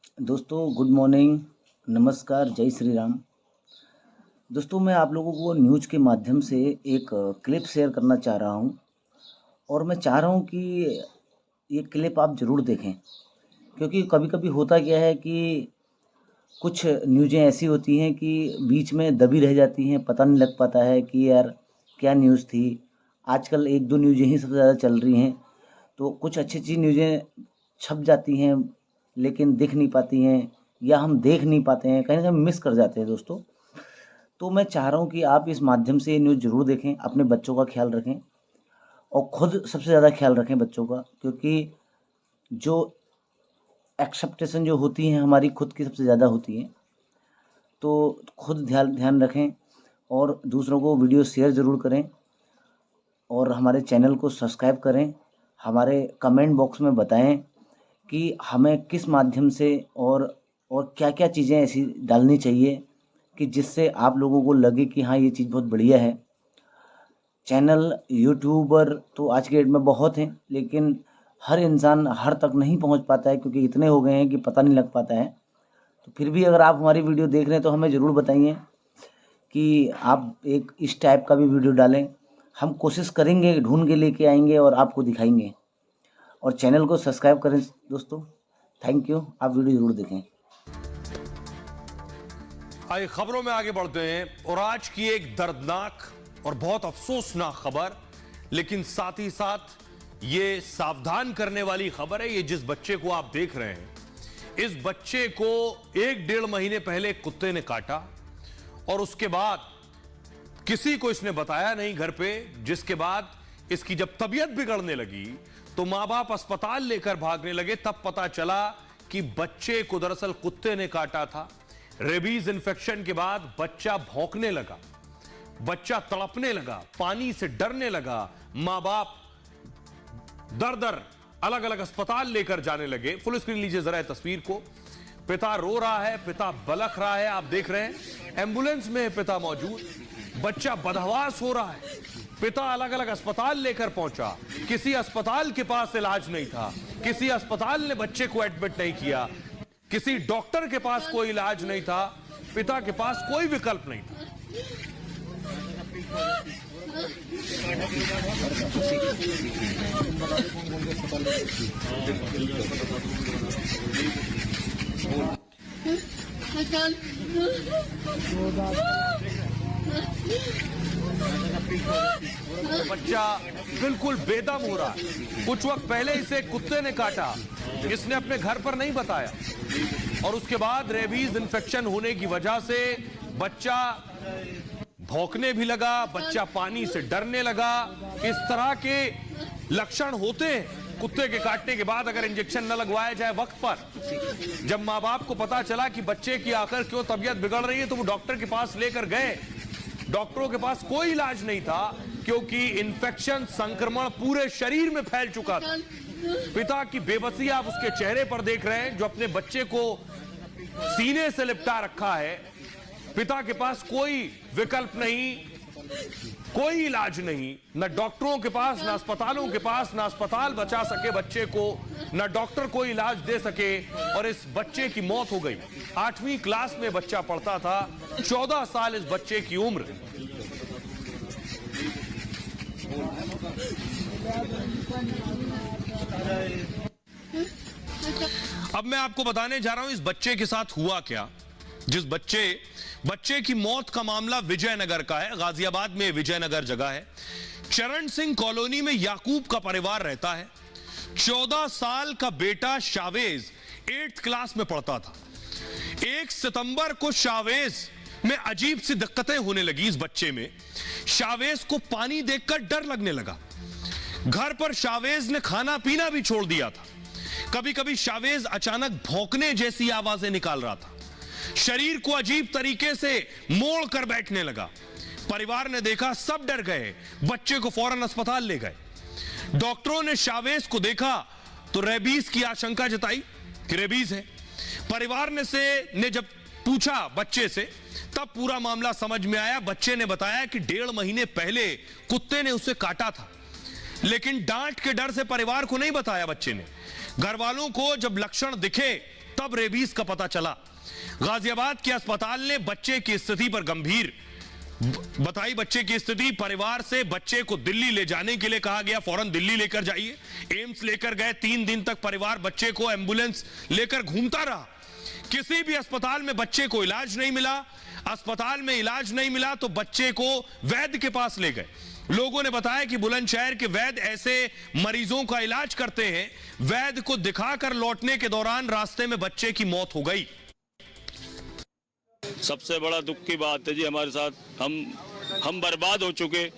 दोस्तों good morning, नमस्कार, जय श्री राम। दोस्तों मैं आप लोगों को न्यूज़ के माध्यम से एक क्लिप शेयर करना चाह रहा हूं और मैं चाह रहा हूं कि ये क्लिप आप ज़रूर देखें, क्योंकि कभी-कभी होता क्या है कि कुछ न्यूज़ें ऐसी होती हैं कि बीच में दबी रह जाती हैं, पता नहीं लग पाता है कि यार क्या न्यूज़ थी। आजकल 1-2 न्यूज़ें ही सबसे ज़्यादा चल रही हैं, तो कुछ अच्छी-अच्छी न्यूज़ें छप जाती हैं, लेकिन दिख नहीं पाती हैं या हम देख नहीं पाते हैं, कहीं न कहीं मिस कर जाते हैं दोस्तों। तो मैं चाह रहा हूँ कि आप इस माध्यम से ये न्यूज़ ज़रूर देखें, अपने बच्चों का ख़्याल रखें और खुद सबसे ज़्यादा ख़्याल रखें बच्चों का, क्योंकि जो एक्सेप्टेशन जो होती हैं हमारी खुद की सबसे ज़्यादा होती हैं। तो खुद ध्यान ध्यान रखें और दूसरों को वीडियो शेयर ज़रूर करें और हमारे चैनल को सब्सक्राइब करें। हमारे कमेंट बॉक्स में बताएं कि हमें किस माध्यम से और क्या-क्या चीज़ें ऐसी डालनी चाहिए कि जिससे आप लोगों को लगे कि हाँ, ये चीज़ बहुत बढ़िया है। चैनल, यूट्यूबर तो आज की डेट में बहुत हैं, लेकिन हर इंसान हर तक नहीं पहुंच पाता है, क्योंकि इतने हो गए हैं कि पता नहीं लग पाता है। तो फिर भी अगर आप हमारी वीडियो देख रहे हैं तो हमें ज़रूर बताइए कि आप एक इस टाइप का भी वीडियो डालें। हम कोशिश करेंगे, ढूँढ के लेके आएँगे और आपको दिखाएँगे। और चैनल को सब्सक्राइब करें दोस्तों। Thank you. आप वीडियो ज़रूर देखें। आइए खबरों में आगे बढ़ते हैं और आज की एक दर्दनाक और बहुत अफसोसनाक खबर, लेकिन साथ ही साथ ये सावधान करने वाली खबर है। ये जिस बच्चे को आप देख रहे हैं, इस बच्चे को 1-1.5 महीने पहले एक कुत्ते ने काटा और उसके बाद किसी को इसने बताया नहीं घर पे, जिसके बाद इसकी जब तबीयत बिगड़ने लगी तो मां बाप अस्पताल लेकर भागने लगे। तब पता चला कि बच्चे को दरअसल कुत्ते ने काटा था। रेबीज इन्फेक्शन के बाद बच्चा भौंकने लगा, बच्चा तड़पने लगा, पानी से डरने लगा। मां बाप दर अलग अलग अस्पताल लेकर जाने लगे। फुल स्क्रीन लीजिए जरा तस्वीर को। पिता रो रहा है, पिता बलख रहा है, आप देख रहे हैं। एम्बुलेंस में है पिता मौजूद, बच्चा बदहवास हो रहा है। पिता अलग अलग अस्पताल लेकर पहुंचा, किसी अस्पताल के पास इलाज नहीं था, किसी अस्पताल ने बच्चे को एडमिट नहीं किया, किसी डॉक्टर के पास कोई इलाज नहीं था, पिता के पास कोई विकल्प नहीं था। बच्चा बिल्कुल बेदम हो रहा है। कुछ वक्त पहले इसे कुत्ते ने काटा, इसने अपने घर पर नहीं बताया और उसके बाद रेबीज इन्फेक्शन होने की वजह से बच्चा भौंकने भी लगा, बच्चा पानी से डरने लगा। इस तरह के लक्षण होते हैं कुत्ते के काटने के बाद अगर इंजेक्शन न लगवाया जाए वक्त पर। जब मां बाप को पता चला कि बच्चे की आखिर क्यों तबीयत बिगड़ रही है तो वो डॉक्टर के पास लेकर गए। डॉक्टरों के पास कोई इलाज नहीं था, क्योंकि इंफेक्शन संक्रमण पूरे शरीर में फैल चुका था। पिता की बेबसी आप उसके चेहरे पर देख रहे हैं, जो अपने बच्चे को सीने से लिपटा रखा है। पिता के पास कोई विकल्प नहीं, कोई इलाज नहीं, न डॉक्टरों के पास, न अस्पतालों के पास। न अस्पताल बचा सके बच्चे को, न डॉक्टर कोई इलाज दे सके और इस बच्चे की मौत हो गई। 8वीं क्लास में बच्चा पढ़ता था, 14 साल इस बच्चे की उम्र। अब मैं आपको बताने जा रहा हूं इस बच्चे के साथ हुआ क्या। जिस बच्चे की मौत का मामला विजयनगर का है, गाजियाबाद में विजयनगर जगह है। चरण सिंह कॉलोनी में याकूब का परिवार रहता है। 14 साल का बेटा शावेज 8th क्लास में पढ़ता था। 1 सितंबर को शावेज में अजीब सी दिक्कतें होने लगी इस बच्चे में। शावेज को पानी देखकर डर लगने लगा। घर पर शावेज ने खाना पीना भी छोड़ दिया था। कभी कभी शावेज अचानक भौंकने जैसी आवाजें निकाल रहा था। शरीर को अजीब तरीके से मोड़ कर बैठने लगा। परिवार ने देखा, सब डर गए, बच्चे को फौरन अस्पताल ले गए। डॉक्टरों ने शावेज को देखा तो रेबीज की आशंका जताई कि रेबीज है। परिवार ने जब पूछा बच्चे से, तब पूरा मामला समझ में आया। बच्चे ने बताया कि 1.5 महीने पहले कुत्ते ने उसे काटा था, लेकिन डांट के डर से परिवार को नहीं बताया बच्चे ने। घर वालों को जब लक्षण दिखे तब रेबीज का पता चला। गाजियाबाद के अस्पताल ने बच्चे की स्थिति पर गंभीर बताई। बच्चे की स्थिति, परिवार से बच्चे को दिल्ली ले जाने के लिए कहा गया, फौरन दिल्ली लेकर जाइए। एम्स लेकर गए, 3 दिन तक परिवार बच्चे को एम्बुलेंस लेकर घूमता रहा। किसी भी अस्पताल में बच्चे को इलाज नहीं मिला। अस्पताल में इलाज नहीं मिला तो बच्चे को वैद्य के पास ले गए। लोगों ने बताया कि बुलंदशहर के वैद्य ऐसे मरीजों का इलाज करते हैं। वैद्य को दिखाकर लौटने के दौरान रास्ते में बच्चे की मौत हो गई। सबसे बड़ा दुख की बात है जी, हमारे साथ हम बर्बाद हो चुके।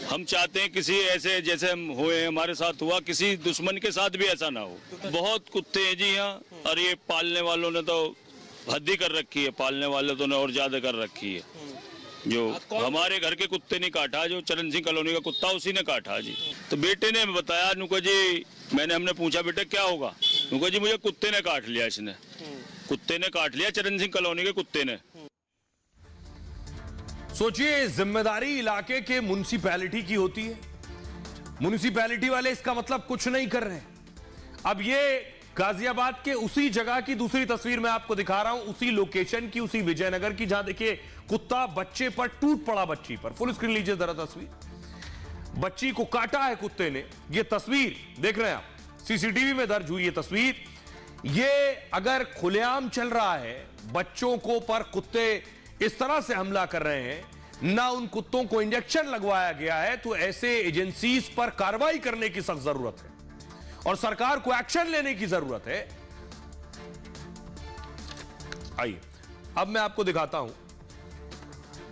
हम चाहते हैं किसी ऐसे जैसे हम हुए हमारे साथ हुआ, किसी दुश्मन के साथ भी ऐसा ना हो। बहुत कुत्ते हैं जी यहाँ, और ये पालने वालों ने तो हद ही कर रखी है। पालने वाले तो ने और ज्यादा कर रखी है। जो हमारे घर के कुत्ते ने काटा, जो चरण सिंह कॉलोनी का कुत्ता, उसी ने काटा जी। तो बेटे ने बताया, नुको जी हमने पूछा बेटे क्या होगा, नुको जी मुझे कुत्ते ने काट लिया, इसने कुत्ते ने काट लिया, चरण सिंह कॉलोनी के कुत्ते ने। सोचिए, जिम्मेदारी इलाके के म्युनिसिपैलिटी की होती है। म्युनिसिपैलिटी वाले इसका मतलब कुछ नहीं कर रहे। अब ये गाजियाबाद के उसी जगह की दूसरी तस्वीर मैं आपको दिखा रहा हूं, उसी लोकेशन की, उसी विजयनगर की, जहां देखिए कुत्ता बच्चे पर टूट पड़ा, बच्ची पर। फुल स्क्रीन लीजिए जरा तस्वीर। बच्ची को काटा है कुत्ते ने। ये तस्वीर देख रहे हैं आप, सीसीटीवी में दर्ज हुई ये तस्वीर। ये अगर खुलेआम चल रहा है, बच्चों को पर कुत्ते इस तरह से हमला कर रहे हैं, ना उन कुत्तों को इंजेक्शन लगवाया गया है, तो ऐसे एजेंसीज पर कार्रवाई करने की सख्त जरूरत है और सरकार को एक्शन लेने की जरूरत है। आइए अब मैं आपको दिखाता हूं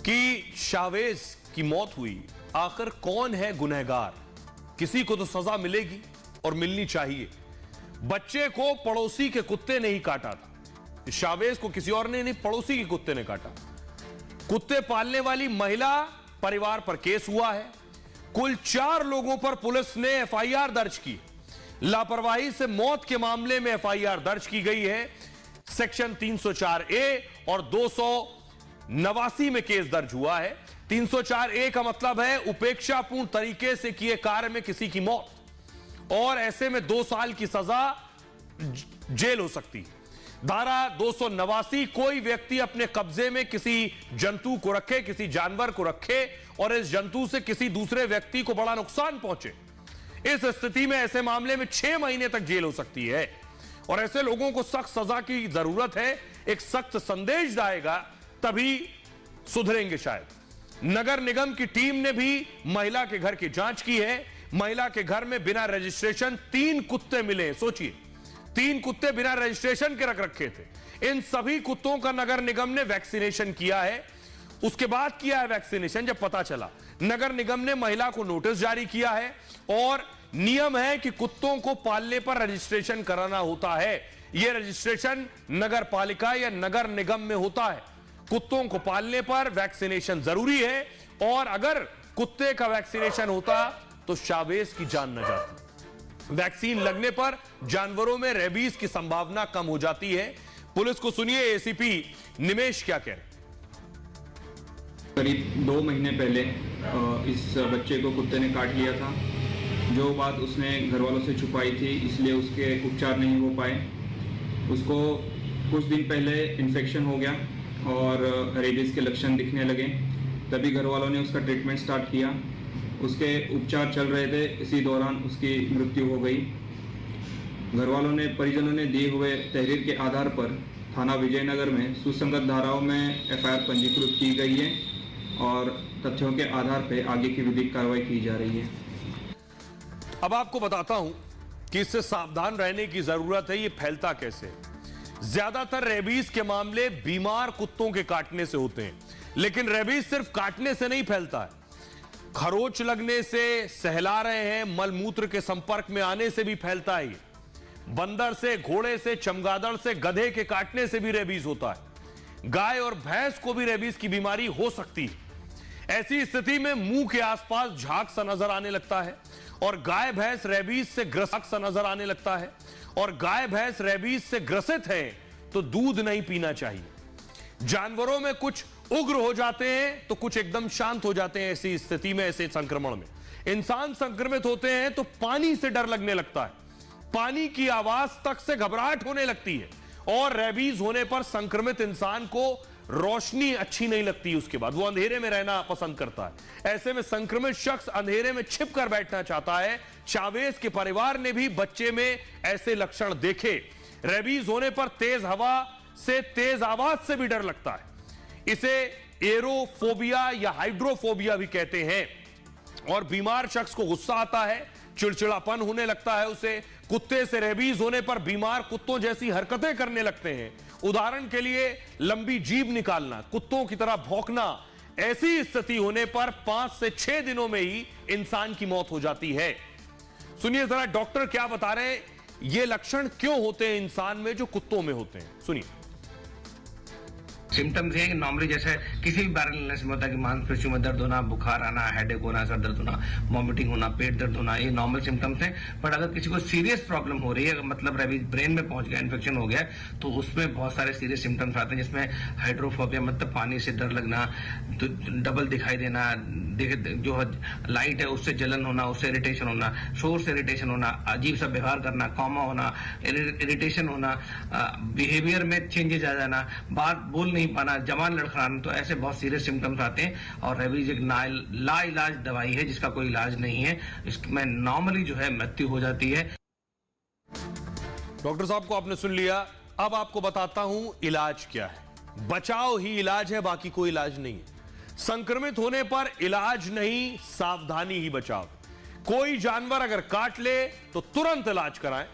कि शावेज की मौत हुई। आखिर कौन है गुनहगार? किसी को तो सजा मिलेगी और मिलनी चाहिए। बच्चे को पड़ोसी के कुत्ते ने ही काटा था। शावेज को किसी और ने नहीं, पड़ोसी के कुत्ते ने काटा। कुत्ते पालने वाली महिला परिवार पर केस हुआ है। कुल 4 लोगों पर पुलिस ने एफआईआर दर्ज की। लापरवाही से मौत के मामले में एफआईआर दर्ज की गई है। सेक्शन 304A और 289 में केस दर्ज हुआ है। 304A का मतलब है उपेक्षापूर्ण तरीके से किए कार्य में किसी की मौत, और ऐसे में 2 साल की सजा जेल हो सकती है। धारा 289, कोई व्यक्ति अपने कब्जे में किसी जंतु को रखे, किसी जानवर को रखे और इस जंतु से किसी दूसरे व्यक्ति को बड़ा नुकसान पहुंचे, इस स्थिति में ऐसे मामले में 6 महीने तक जेल हो सकती है। और ऐसे लोगों को सख्त सजा की जरूरत है। एक सख्त संदेश जाएगा तभी सुधरेंगे शायद। नगर निगम की टीम ने भी महिला के घर की जांच की है। महिला के घर में बिना रजिस्ट्रेशन 3 कुत्ते मिले। सोचिए, 3 कुत्ते बिना रजिस्ट्रेशन के रख रखे थे। इन सभी कुत्तों का नगर निगम ने वैक्सीनेशन किया है। उसके बाद किया है वैक्सीनेशन, जब पता चला नगर निगम ने महिला को नोटिस जारी किया है और नियम है कि कुत्तों को पालने पर रजिस्ट्रेशन कराना होता है। यह रजिस्ट्रेशन नगर पालिका या नगर निगम में होता है। कुत्तों को पालने पर वैक्सीनेशन जरूरी है, और अगर कुत्ते का वैक्सीनेशन होता तो शावेज की जान न जाती। वैक्सीन लगने पर जानवरों में रेबीज की संभावना कम हो जाती है। पुलिस को सुनिए एसीपी निमेश क्या कह रहे हैं। करीब 2 महीने पहले इस बच्चे को कुत्ते ने काट लिया था। जो बात उसने घर वालों से छुपाई थी, इसलिए उसके उपचार नहीं हो पाए। उसको कुछ दिन पहले इन्फेक्शन हो गया और रेबीज के लक्षण दिखने लगे। तभी घर वालों ने उसका ट्रीटमेंट स्टार्ट किया। उसके उपचार चल रहे थे, इसी दौरान उसकी मृत्यु हो गई। घर वालों ने, परिजनों ने दिए हुए तहरीर के आधार पर थाना विजयनगर में सुसंगत धाराओं में एफआईआर पंजीकृत की गई है और तथ्यों के आधार पर आगे की विधिक कार्रवाई की जा रही है। अब आपको बताता हूं कि इससे सावधान रहने की जरूरत है। ये फैलता कैसे? ज्यादातर रेबीज के मामले बीमार कुत्तों के काटने से होते हैं, लेकिन रेबीज सिर्फ काटने से नहीं फैलता है। खरोच लगने से, सहला रहे हैं, मलमूत्र के संपर्क में आने से भी फैलता है। बंदर से, घोड़े से, चमगादड़ से, गधे के काटने से भी रेबीज होता है। गाय और भैंस को भी रेबीज की बीमारी हो सकती है। ऐसी स्थिति में मुंह के आसपास झाग सा नजर आने लगता है और गाय भैंस रेबीज से ग्रसित सा नजर आने लगता है, और गाय भैंस रेबीज से ग्रसित है तो दूध नहीं पीना चाहिए। जानवरों में कुछ उग्र हो जाते हैं तो कुछ एकदम शांत हो जाते हैं। ऐसी स्थिति में, ऐसे संक्रमण में इंसान संक्रमित होते हैं तो पानी से डर लगने लगता है, पानी की आवाज तक से घबराहट होने लगती है, और रेबीज होने पर संक्रमित इंसान को रोशनी अच्छी नहीं लगती, उसके बाद वो अंधेरे में रहना पसंद करता है। ऐसे में संक्रमित शख्स अंधेरे में छिपकर बैठना चाहता है। चावेज के परिवार ने भी बच्चे में ऐसे लक्षण देखे। रेबीज होने पर तेज हवा से, तेज आवाज से भी डर लगता है। इसे एरोफोबिया या हाइड्रोफोबिया भी कहते हैं। और बीमार शख्स को गुस्सा आता है, चिड़चिड़ापन होने लगता है उसे। कुत्ते से रेबीज होने पर बीमार कुत्तों जैसी हरकतें करने लगते हैं। उदाहरण के लिए लंबी जीभ निकालना, कुत्तों की तरह भौंकना। ऐसी स्थिति होने पर 5 से 6 दिनों में ही इंसान की मौत हो जाती है। सुनिए जरा डॉक्टर क्या बता रहे हैं, ये लक्षण क्यों होते हैं इंसान में जो कुत्तों में होते हैं, सुनिए। सिम्टम्स है कि नॉर्मली जैसे किसी भी वायरल इलनेस में होता है कि मांसपेशियों में दर्द होना, बुखार आना, हेडेक होना, सर दर्द होना, वॉमिटिंग होना, पेट दर्द होना, ये नॉर्मल सिम्टम्स हैं। बट अगर किसी को सीरियस प्रॉब्लम हो रही है, मतलब रेबीज ब्रेन में पहुंच गया, इन्फेक्शन हो गया, तो उसमें बहुत सारे सीरियस सिम्टम्स आते हैं, जिसमें हाइड्रोफोबिया मतलब पानी से डर लगना, डबल दिखाई देना, जो लाइट है उससे जलन होना, उससे इरिटेशन होना, शोर से इरिटेशन होना, अजीब सा व्यवहार करना, कॉमा होना, इरिटेशन होना, बिहेवियर में चेंजेस आ जाना, बात बोल नहीं पाना, जबान लड़खड़ाना। तो ऐसे बहुत सीरियस सिम्टम्स आते हैं। और रेबीज एक लाइलाज दवाई है जिसका कोई इलाज नहीं है। इसमें नॉर्मली जो है मृत्यु हो जाती है। डॉक्टर साहब को आपने सुन लिया। अब आपको बताता हूं इलाज क्या है। बचाव ही इलाज है, बाकी कोई इलाज नहीं है। संक्रमित होने पर इलाज नहीं, सावधानी ही बचाव। कोई जानवर अगर काट ले तो तुरंत इलाज कराएं।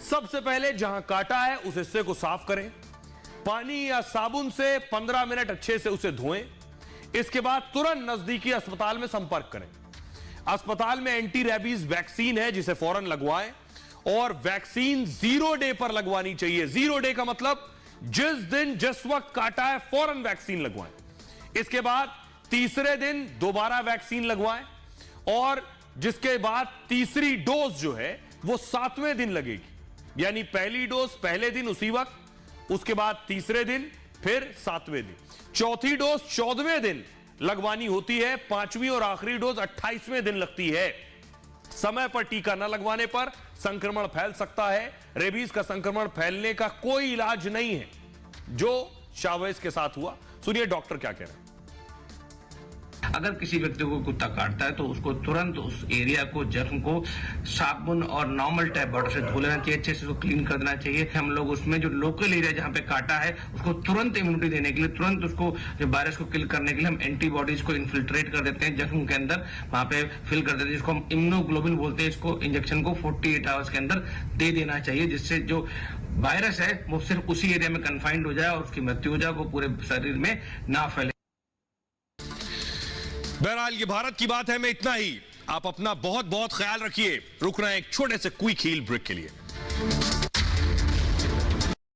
सबसे पहले जहां काटा है उस हिस्से को साफ करें, पानी या साबुन से 15 मिनट अच्छे से उसे धोएं। इसके बाद तुरंत नजदीकी अस्पताल में संपर्क करें। अस्पताल में एंटी रेबीज वैक्सीन है जिसे फौरन लगवाएं। और वैक्सीन 0 डे पर लगवानी चाहिए। 0 डे का मतलब जिस दिन जिस वक्त काटा है फौरन वैक्सीन लगवाएं। इसके बाद तीसरे दिन दोबारा वैक्सीन लगवाएं और जिसके बाद तीसरी डोज जो है वो 7वें दिन लगेगी। यानी पहली डोज पहले दिन उसी वक्त, उसके बाद तीसरे दिन, फिर 7वें दिन। चौथी डोज 14वें दिन लगवानी होती है। 5वीं और आखिरी डोज 28वें दिन लगती है। समय पर टीका न लगवाने पर संक्रमण फैल सकता है। रेबीज का संक्रमण फैलने का कोई इलाज नहीं है, जो चावेज के साथ हुआ। सुनिए डॉक्टर क्या कह रहे हैं। अगर किसी व्यक्ति को कुत्ता काटता है तो उसको तुरंत उस एरिया को, जख्म को साबुन और नॉर्मल टैप वाटर से धो लेना चाहिए, अच्छे से उसको क्लीन कर देना चाहिए। हम लोग उसमें जो लोकल एरिया जहां पे काटा है उसको तुरंत इम्यूनिटी देने के लिए, तुरंत उसको जो वायरस को किल करने के लिए हम एंटीबॉडीज को इन्फिल्ट्रेट कर देते हैं जख्म के अंदर, वहां पे फिल कर देते हैं, जिसको हम इम्यूनोग्लोबिन बोलते हैं। इसको इंजेक्शन को 48 आवर्स के अंदर दे देना चाहिए, जिससे जो वायरस है वो सिर्फ उसी एरिया में कन्फाइंड हो जाए और उसकी मृत्यु हो जाए, वो पूरे शरीर में ना फैले। बहरहाल ये भारत की बात है में इतना ही। आप अपना बहुत बहुत ख्याल रखिए। रुकना है एक छोटे से क्विक हील ब्रेक के लिए।